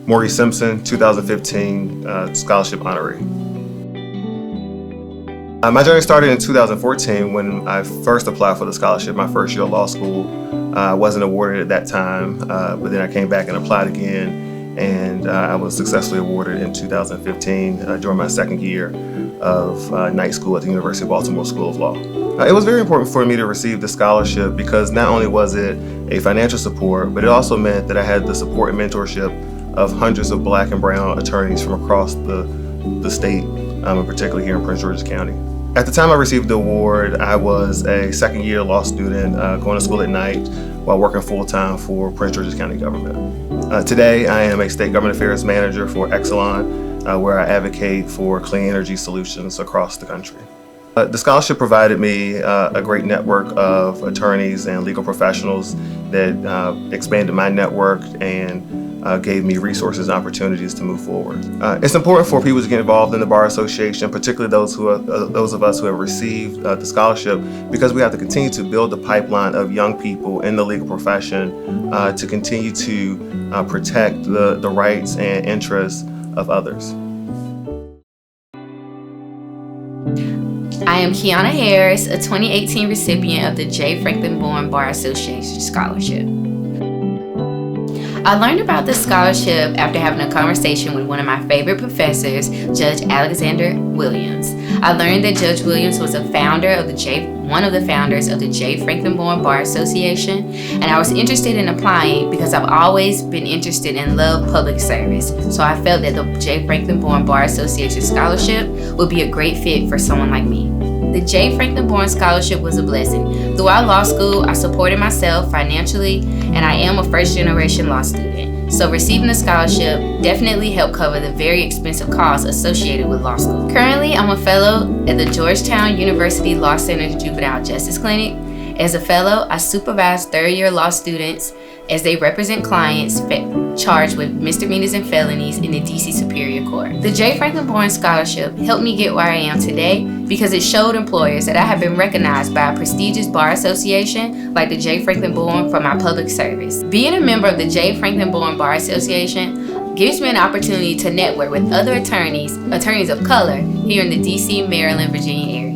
Maurice Simpson, 2015 scholarship honoree. My journey started in 2014 when I first applied for the scholarship, my first year of law school. I wasn't awarded at that time, but then I came back and applied again, and I was successfully awarded in 2015 during my second year of night school at the University of Baltimore School of Law. It was very important for me to receive the scholarship because not only was it a financial support, but it also meant that I had the support and mentorship of hundreds of Black and brown attorneys from across the state, and particularly here in Prince George's County. At the time I received the award, I was a second-year law student going to school at night while working full-time for Prince George's County government. Today, I am a state government affairs manager for Exelon, where I advocate for clean energy solutions across the country. The scholarship provided me a great network of attorneys and legal professionals that expanded my network and gave me resources and opportunities to move forward. It's important for people to get involved in the Bar Association, particularly those of us who have received the scholarship, because we have to continue to build the pipeline of young people in the legal profession to continue to protect the rights and interests of others. I am Kiana Harris, a 2018 recipient of the J. Franklin Bourne Bar Association Scholarship. I learned about this scholarship after having a conversation with one of my favorite professors, Judge Alexander Williams. I learned that Judge Williams was one of the founders of the J. Franklin Bourne Bar Association, and I was interested in applying because I've always been interested and loved public service. So I felt that the J. Franklin Bourne Bar Association Scholarship would be a great fit for someone like me. The J. Franklin Bourne Scholarship was a blessing. Throughout law school, I supported myself financially, and I am a first-generation law student. So receiving the scholarship definitely helped cover the very expensive costs associated with law school. Currently, I'm a fellow at the Georgetown University Law Center's Juvenile Justice Clinic. As a fellow, I supervise third-year law students as they represent clients charged with misdemeanors and felonies in the D.C. Superior Court. The J. Franklin Bourne Scholarship helped me get where I am today because it showed employers that I have been recognized by a prestigious bar association like the J. Franklin Bourne for my public service. Being a member of the J. Franklin Bourne Bar Association gives me an opportunity to network with other attorneys of color here in the D.C., Maryland, Virginia area.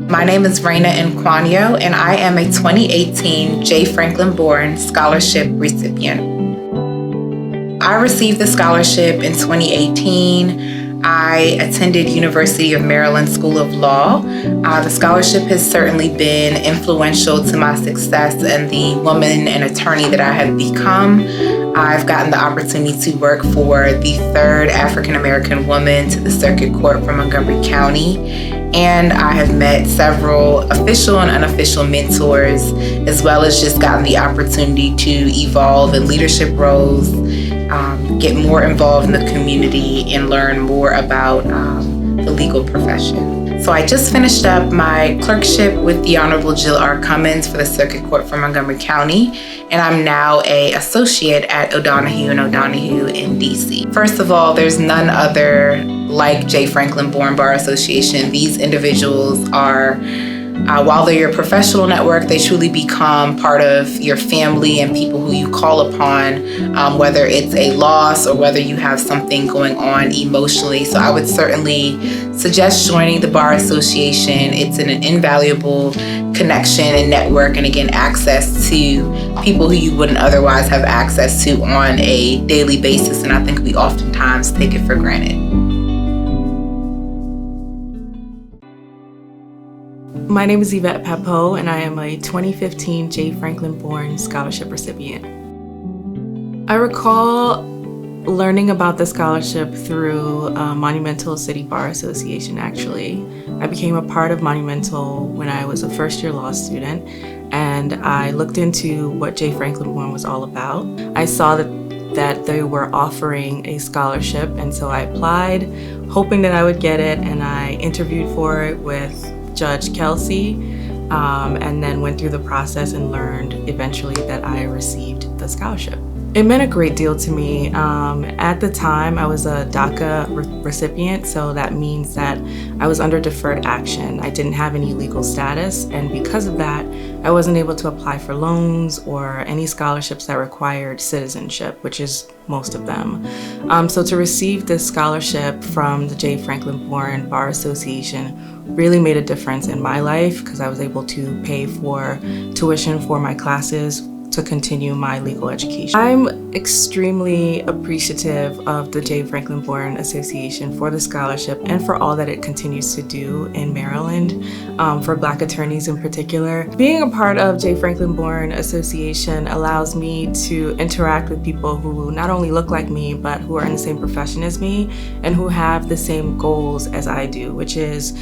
My name is Raina Nquanyo, and I am a 2018 J. Franklin Bourne Scholarship recipient. I received the scholarship in 2018. I attended University of Maryland School of Law. The scholarship has certainly been influential to my success and the woman and attorney that I have become. I've gotten the opportunity to work for the third African American woman to the Circuit Court for Montgomery County. And I have met several official and unofficial mentors, as well as just gotten the opportunity to evolve in leadership roles, get more involved in the community, and learn more about the legal profession. So I just finished up my clerkship with the Honorable Jill R. Cummins for the Circuit Court for Montgomery County, and I'm now an associate at O'Donoghue & O'Donoghue in D.C. First of all, there's none other like J. Franklin Bourne Bar Association. These individuals are, while they're your professional network, they truly become part of your family and people who you call upon, whether it's a loss or whether you have something going on emotionally. So I would certainly suggest joining the Bar Association. It's an invaluable connection and network, and again, access to people who you wouldn't otherwise have access to on a daily basis, and I think we oftentimes take it for granted. My name is Yvette Papeau, and I am a 2015 J. Franklin Bourne Scholarship recipient. I recall learning about the scholarship through Monumental City Bar Association, actually. I became a part of Monumental when I was a first-year law student, and I looked into what J. Franklin Bourne was all about. I saw that they were offering a scholarship, and so I applied, hoping that I would get it, and I interviewed for it with Judge Kelsey, and then went through the process and learned eventually that I received the scholarship. It meant a great deal to me. At the time, I was a DACA recipient, so that means that I was under deferred action. I didn't have any legal status, and because of that, I wasn't able to apply for loans or any scholarships that required citizenship, which is most of them. So to receive this scholarship from the J. Franklin Bourne Bar Association really made a difference in my life because I was able to pay for tuition for my classes to continue my legal education. I'm extremely appreciative of the J. Franklin Bourne Association for the scholarship and for all that it continues to do in Maryland, for Black attorneys in particular. Being a part of J. Franklin Bourne Association allows me to interact with people who not only look like me, but who are in the same profession as me and who have the same goals as I do, which is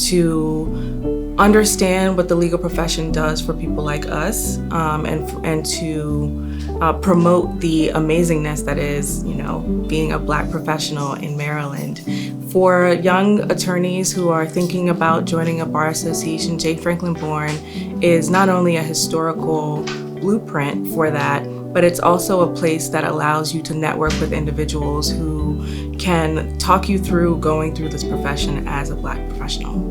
to understand what the legal profession does for people like us, and to promote the amazingness that is, being a Black professional in Maryland. For young attorneys who are thinking about joining a bar association, J. Franklin Bourne is not only a historical blueprint for that, but it's also a place that allows you to network with individuals who can talk you through going through this profession as a Black professional.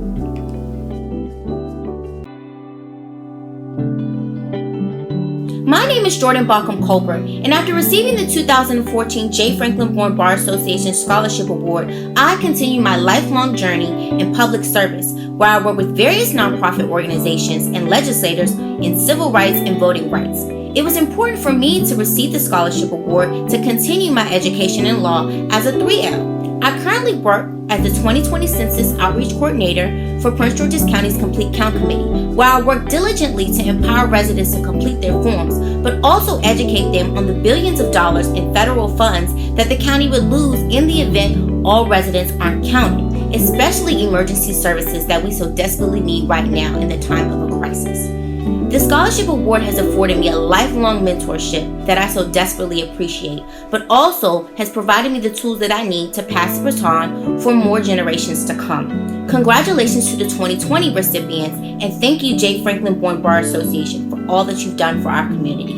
My name is Jordan Baucom Colbert, and after receiving the 2014 J. Franklin Bourne Bar Association Scholarship Award, I continue my lifelong journey in public service, where I work with various nonprofit organizations and legislators in civil rights and voting rights. It was important for me to receive the scholarship award to continue my education in law as a 3L. I currently work as the 2020 Census Outreach Coordinator for Prince George's County's Complete Count Committee, where I work diligently to empower residents to complete their forms, but also educate them on the billions of dollars in federal funds that the county would lose in the event all residents aren't counted, especially emergency services that we so desperately need right now in the time of a crisis. The scholarship award has afforded me a lifelong mentorship that I so desperately appreciate, but also has provided me the tools that I need to pass the baton for more generations to come. Congratulations to the 2020 recipients, and thank you, J. Franklin Bourne Bar Association, for all that you've done for our community.